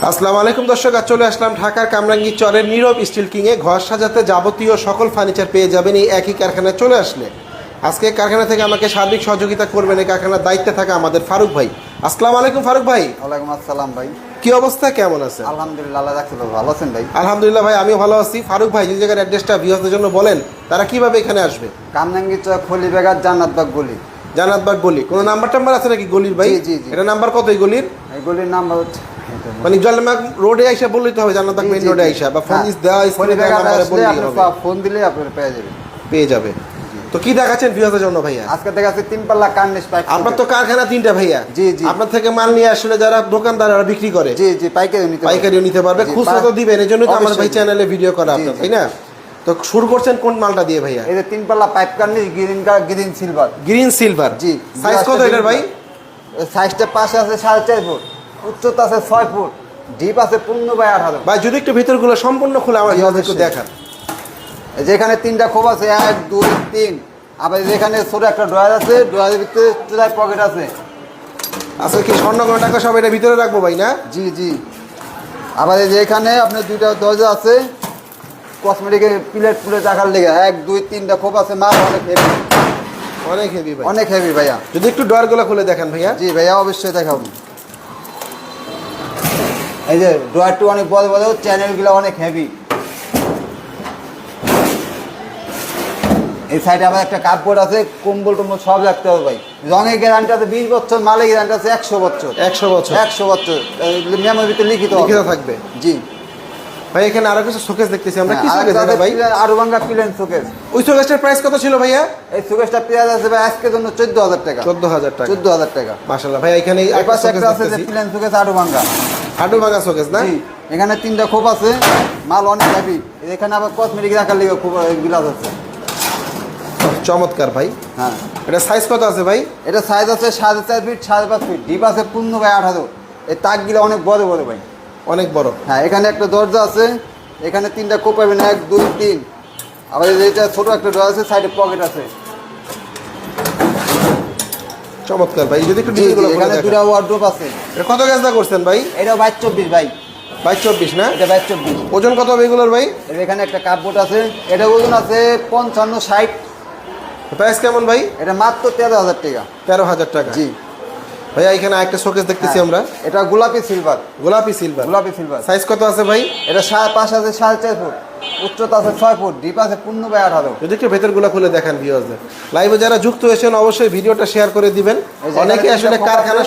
আসসালামু আলাইকুম দর্শক, আজ চলে আসলাম ঢাকার কামরাঙ্গীর চরের নীরব স্টিল কিংয়ে। ঘর সাজাতে যাবতীয় সকল ফার্নিচার পেয়ে যাবেন এই একই কারখানায় চলে আসলে। আজকে কারখানা থেকে আমাকে সার্বিক সহযোগিতা করবেন এই কারখানার দায়িত্বে থাকা আমাদের ফারুক ভাই। আসসালামু আলাইকুম ফারুক ভাই। ওয়ালাইকুম আসসালাম ভাই। কি অবস্থা, কেমন আছেন? আলহামদুলিল্লাহ, আল্লাহ রাখছে ভালো আছেন ভাই? আলহামদুলিল্লাহ ভাই, আমিও ভালো আছি। ফারুক ভাই, যে জায়গার অ্যাড্রেসটা ভিউয়ারদের জন্য বলেন, তারা কিভাবে এখানে আসবে? কামরাঙ্গীর চর, খলিবাগার, জান্নাতবাগ গলি। জান্নাতবাগ গলি। কোনো নাম্বার টাম্বার আছে নাকি গলির ভাই? জি। এটা নাম্বার কত এই গলির? এই গলির নাম্বার হচ্ছে মানে জান্নাতবাগ রোডে আইসা বললেই তো হবে, জান্নাতবাগ মেইন রোডে আইসা, বা ফোন দেওয়া ফোন দিলেই আপনারা পেয়ে যাবে। তো কি দেখাচ্ছেন ভিউয়ারদের জন্য ভাইয়া? আজকে দেখাচ্ছে 3 পাল্লা কার্নিশ পাইপ। আপনার তো কারখানা 3টা ভাইয়া। জি। আপনার থেকে মাল নিয়ে আসলে যারা দোকানদাররা বিক্রি করে, জি পাইকারিও নিতে পারবে, খুচরা তো দিবেন। এই জন্য তো আমার ভাই চ্যানেলে ভিডিও করা আপনার, তাই না? তো শুরু করছেন কোন মালটা দিয়ে ভাইয়া? এই যে 3 পাল্লা পাইপ কার্নিশ, গ্রিন সিলভার। Green silver. জি। সাইজ কত এটার ভাই? সাইজটা পাশে আছে 4.5 ফুট, উচ্চতা আছে 6 ফুট, ডিপ আছে 15/18। ভাই যদি একটু ভিতরগুলো সম্পূর্ণ খুলে আমার একটু দেখান। যেখানে 3টা খোপ আছে, 1 2 3। আবার যেখানে ছোট একটা ড্রয়ার আছে, ড্রয়ারের ভিতরে চুলার পকেট আছে। আচ্ছা, কি স্বর্ণ কোনো টাকা সব এটা ভিতরে রাখবো ভাই না? জি। আবার এই যে এখানে আপনার 2টা দরজা আছে, কসমেটিকের প্লেট রাখার লেগে। 1 2 3টা খোপ আছে। মাল অনেক হেভি, অনেক হেভি ভাই, অনেক হেভি ভাইয়া। যদি একটু ডয়ারগুলো খুলে দেখেন ভাইয়া। জি ভাইয়া, অবশ্যই দেখাবো। এই যে ড্রয়ারটা অনেক বড়, চ্যানেলগুলো অনেক হেভি। এই সাইডে আবার একটা কাপড় আছে, কম্বল টম্বল সব রাখতে হবে ভাই। রঙের গ্যারান্টি আছে 20 বছর, মালের গ্যারান্টি আছে 100 বছর। 100 বছর? 100 বছর মেমোর ভিতরে লিখিত থাকবে। জি ভাই, এখানে আরো কিছু শোকেস দেখতেছি আমরা। কি শোকেস এটা ভাই? আরুবাঙ্গা প্লেন শোকেস। ওই শোকেসটার প্রাইস কত ছিল ভাইয়া? এই শোকেসটা পেঁয়াজ আছে ভাই আজকের জন্য 14000 টাকা। 14000 টাকা? 14000 টাকা। মাশাআল্লাহ ভাই, এখানে এই পাশে একটা আছে যে প্লেন শোকেস আরুবাঙ্গা। আরুবাঙ্গা শোকেস না? জি। এখানে 3টা খোপ আছে, মাল অনেক হেভি। এখানে আবার কসমেটিক রাখার লিগে খুব গ্লাস আছে। চমৎকার ভাই। হ্যাঁ। এটা সাইজ কত আছে ভাই? এটা সাইজ আছে 4.5 ফিট, 5.5 ফিট, ডিপ আছে 15/18। এই তাকগুলো অনেক বড় ভাই, অনেক বড়। হ্যাঁ। এখানে একটা দরজা আছে, এখানে 3টা কোপ পাবেন, 1 2 3। আবার এটা ছোট একটা ড্রয়ার আছে, সাইডে পকেট আছে। চমৎকার ভাই, যদি একটু এখানে 2টা ওয়ার্ড্রোব আছে। এটা কত গেজদা করছেন ভাই? এটা 22-24 ভাই। 22-24 না? এটা 22-24। ওজন কত হবে এগুলোর ভাই? এখানে একটা কাপবোর্ড আছে, এটা ওজন আছে 55-60। প্রাইস কেমন ভাই? এটা মাত্র 13000 টাকা। 13000 টাকা? জি ভাইয়া, এখানে একটা শোকেস দেখতেছি আমরা। এটা গোলাপি সিলভার। গোলাপি সিলভার? গোলাপি সিলভার। সাইজ কত আছে ভাই? এটা পাশ আছে 4.5 ফুট, উচ্চতা আছে 6 ফুট, ডিপ আছে 15/18। যদি একটু ভেতরগুলো খুলে দেখান ভিউয়ারদের। লাইভে যারা যুক্ত হয়েছেন অবশ্যই ভিডিওটা শেয়ার করে দিবেন। অনেকে আসলে কারখানা